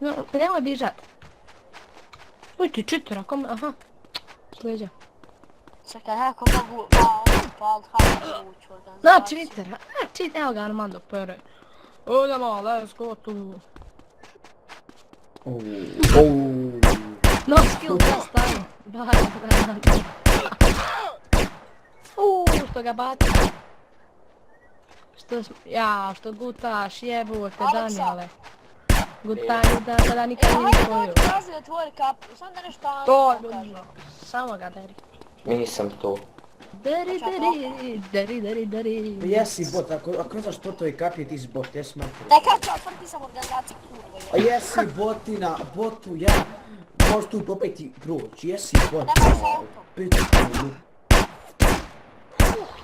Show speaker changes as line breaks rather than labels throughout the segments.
No, nemoj bježat. Uj ti čitera, kom... Aha. Sleđa.
Čekaj, kako mogu palit hajde ući u organizaciju?
Na, čitera. Evo ga Armando pere. Idemo, let's go tu. No skill test time. Bye. Što ga baci. Što gutaš, jebote Danijele. Gutanju da nikad nije koju.
Hajde pokazi da tvoj kap, sam da nešto Anu pokaže.
Samo ga deri.
Nisam tu.
Dari.
Jesi bot, ako ne znaš to je kapije ti si bot, jesi makro.
Daj kako, otvrti sam organizaciju kurva.
A jesi botina, botu ja. Možeš tu popeti proć, jesi bot.
Nemoj sa autom.
Pičku.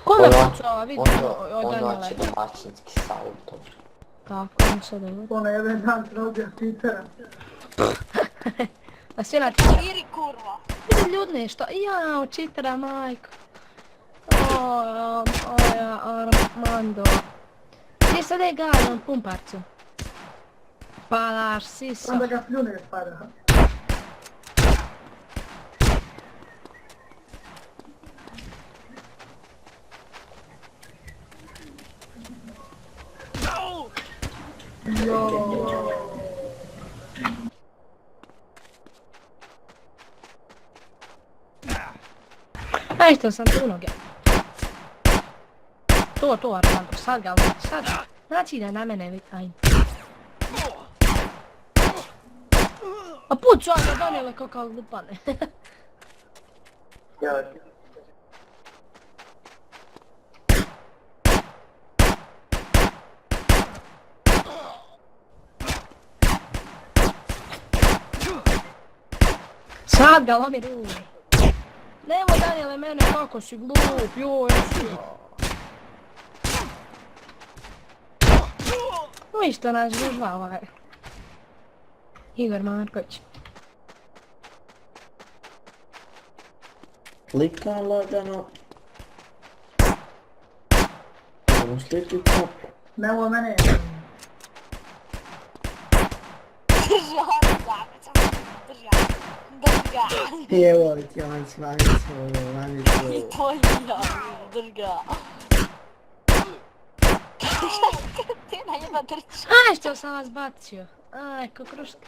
Kome pucava, vidi od
Ono
Danijele.
će domaćinski s autom.
Tako, ništa dobro.
Ono jedan dan probio Twittera.
A sve na čitera.
Iri kurva.
Vidi ljudne što, jao, čitera majko. Oja, Armando. Gdje sad je gajan pumparcu? Palaš, siso.
Onda ga pljune pada.
Aj, što sam tu noge. To Armando, sad ga uvijem, sad. Znači da na mene vitaj. A puću ono Danijele kako glupane. Sad ga lomi ruži. Nemoj Danijele mene kako si glup, joj, jesi. Ništa nas žužva ovaj. Igor Marković.
Klikam lagano. Idemo sličicu.
Nemoj mene.
Drži Hamza, drži.
Evo ti on svanjicu, mamicu.
I to je ja, drga. Kretina jedna drži.
Aj, što sam vas bacio. Aj, ko kruške.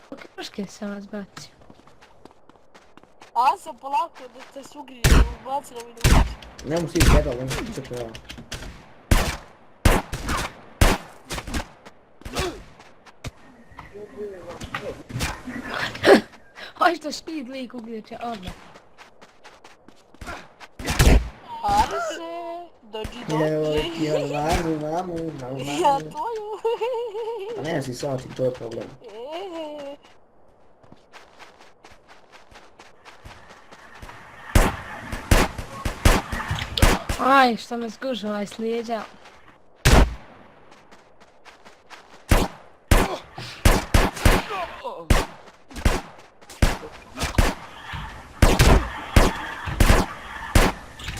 Ko kruške sam vas bacio.
A sam polako da te sugri, ubacila mi na uči.
Nemo si izgledal, nemo si čekao.
Aj, što speed lik uglječe, odmah.
Arse, dođi
Evo
dođi.
ti on mamu.
Ja tvoju.
A ne si sati, to je problem.
Aj, što me zgužu ovaj slijeđa.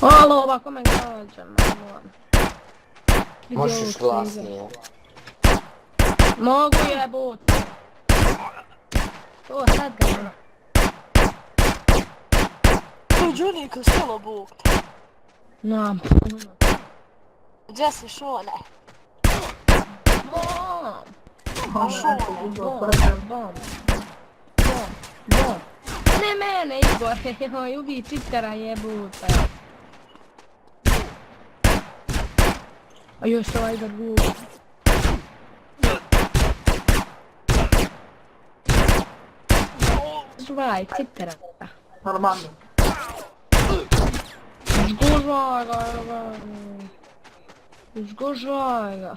Alo, ovako me gađa, malo.
Možeš glasnije.
Mogu jebut. O, sad ga ima.
Johnny ko selo bukt.
Nam.
Gdje si Šone?
Bom.
A Šone?
Bom. Ne mene, Igor, joj, ubij čitera jebuta. A još ovaj Igor glup. Zvaj, čitera.
Armando.
Zgužvaj ga, zgužvaj ga.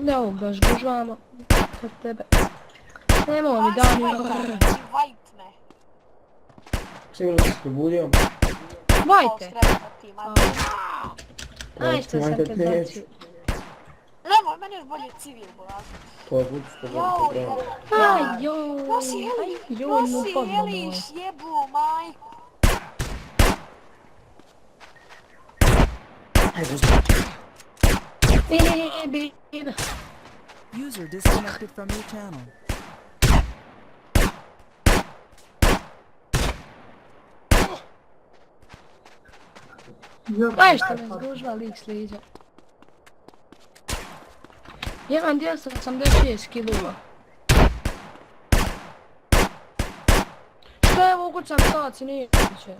Evo ga zgužvamo kod tebe. Nemoj mi da mi
Vajt me.
Sigurno si se probudio.
Vajte!
Nemoj,
Aj što sam te bacio.
meni još bolje civil, boraz.
Povuci to
Jao,
bravo.
Aj joj,
Nosi Eliš, jebu majku.
Ajde, uzmi.
Bib.
User disconnected from your channel.
Aj što me zgužva lik s liđa. Imam 286 kilova. Što je mogućan staci nije će?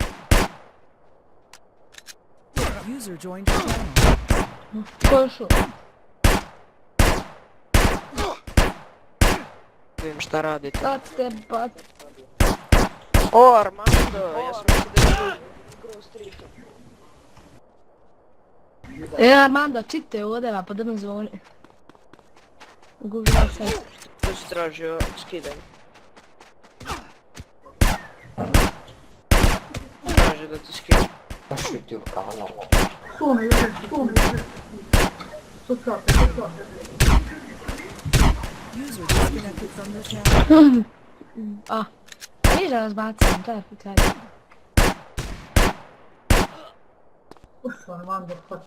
User joined your channel.
Ko je šao?
Vidim šta radite.
Sad ste bat.
O, Armando, ja sam mislio da je tu Grow Streetu.
Armando, čite ovdje, pa drno zvoni. Gužva se.
Tu si tražio skidanje. Traži da ti skidam.
Baš YouTube kanal.
Stune, jede. Sucate.
User disconnected from your channel.
A, vidiš da vas bacam, to je pitanje.
Armando, fuck.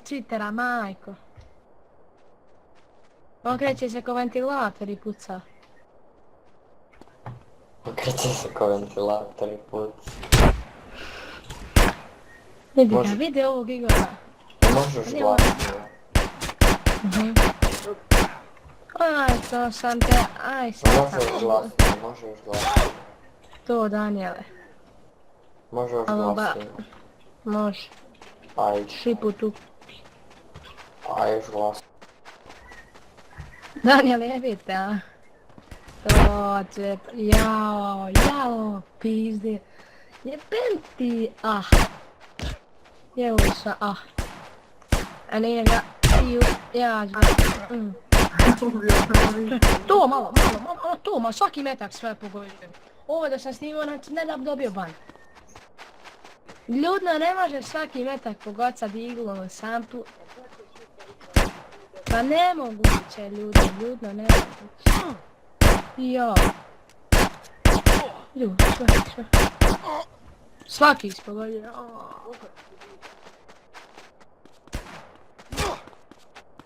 Twittera, majko. Okreće se ko ventilator i puca.
Okreće se ko ventilator i puca.
Vidi ga,
Može.
vidi ovog Igora.
Možeš glasnije.
Aj, to sam te, aj, sad
Možeš
sam.
glasnije.
To, Daniele.
Možeš
Alo,
glasnije.
Može,
Ajde,
šipu tu.
ajde glasnije.
Daniele, jebite, a? To, će, jao, pizdi. Jebem ti, Jeviša, A nije ga, ja, To malo, svaki metak sve pogodim. Ovo da sam snimao, znači ne da bi dobio ban. Ljudno ne može svaki metak pogocat iglom u samplu. Pa nemoguće ljudno nemoguće. Jo. Sve. Svaki ispogodio.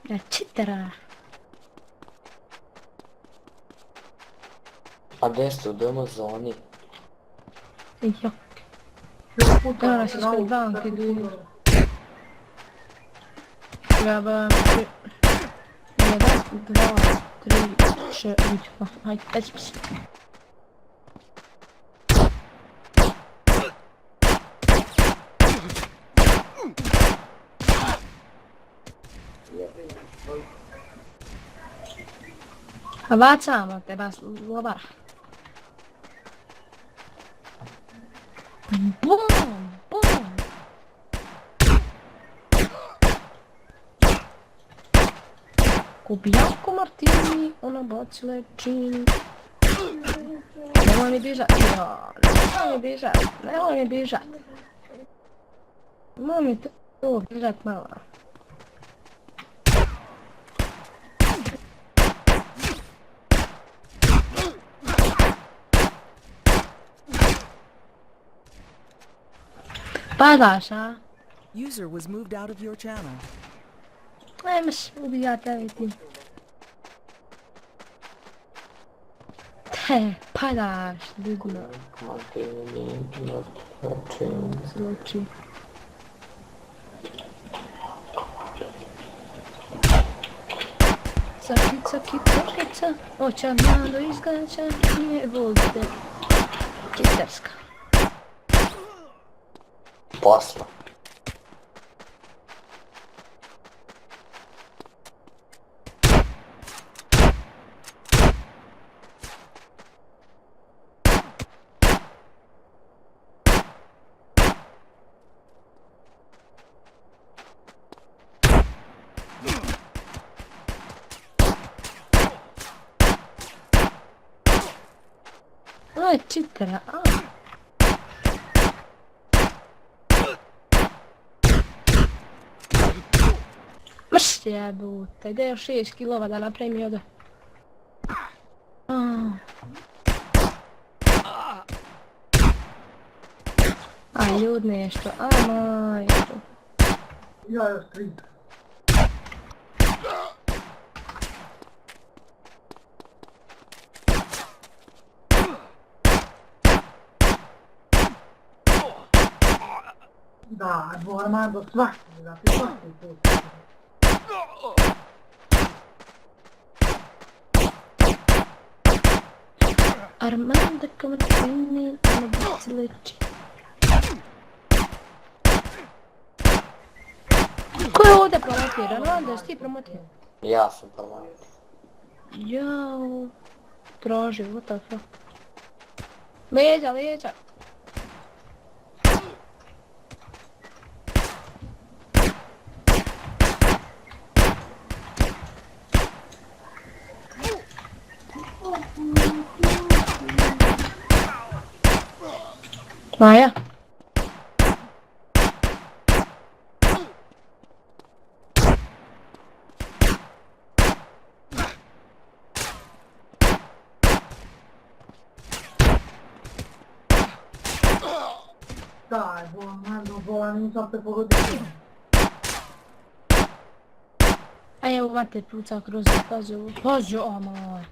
Ja čitera.
A gdje ste u demo zoni?
Jo. Evo nas ispred banke ljudi. Treba 1, 2, 3, 4, hajde, peći se. A bacamo te, bas, lobara. Bum! Ko Bianco Martini, ona bacila čini. Nemoj mi bižat, nemoj mi bižat. Nemoj mi to bižat malo. Padaš, a?
User was moved out of your channel.
Nemaš ubijati, vidim. Te, padaš, vidno. Zloči. Cakica, oća malo izgača, nije volite. Kitarska.
Posla.
Ovo je čitera, Mrš! Jeste jebute, gdje je još 6 kilova da napravim i ovdje? Aj ljud nešto, aj majko.
Ja još 3. Da, Armando, svaki, da ti svaki put.
Armando Camartini, na bicicleti. Ko je ovdje promotira? Armando, jesi ti promotira?
Ja sam promašio.
Jao, traži, what the fuck. Leđa, leđa. Maja.
Dai, Armando, nisam te pogodio.
A evo vate puca kroz pazu. Pazu, o moj.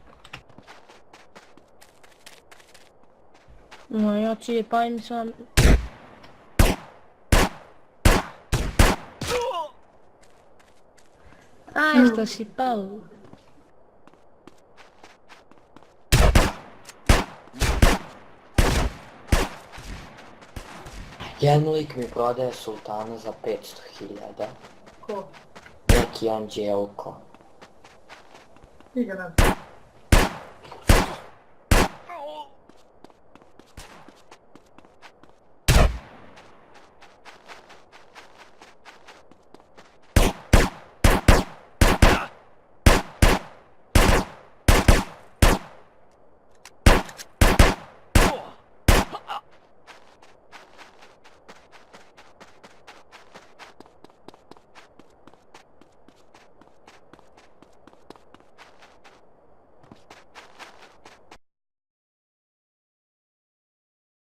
No ja ci pajem sam. Aj, što si pao.
Jedan lik mi prodaje sultana za 500.000.
Ko?
Neki Anđelko.
Ti ga ne.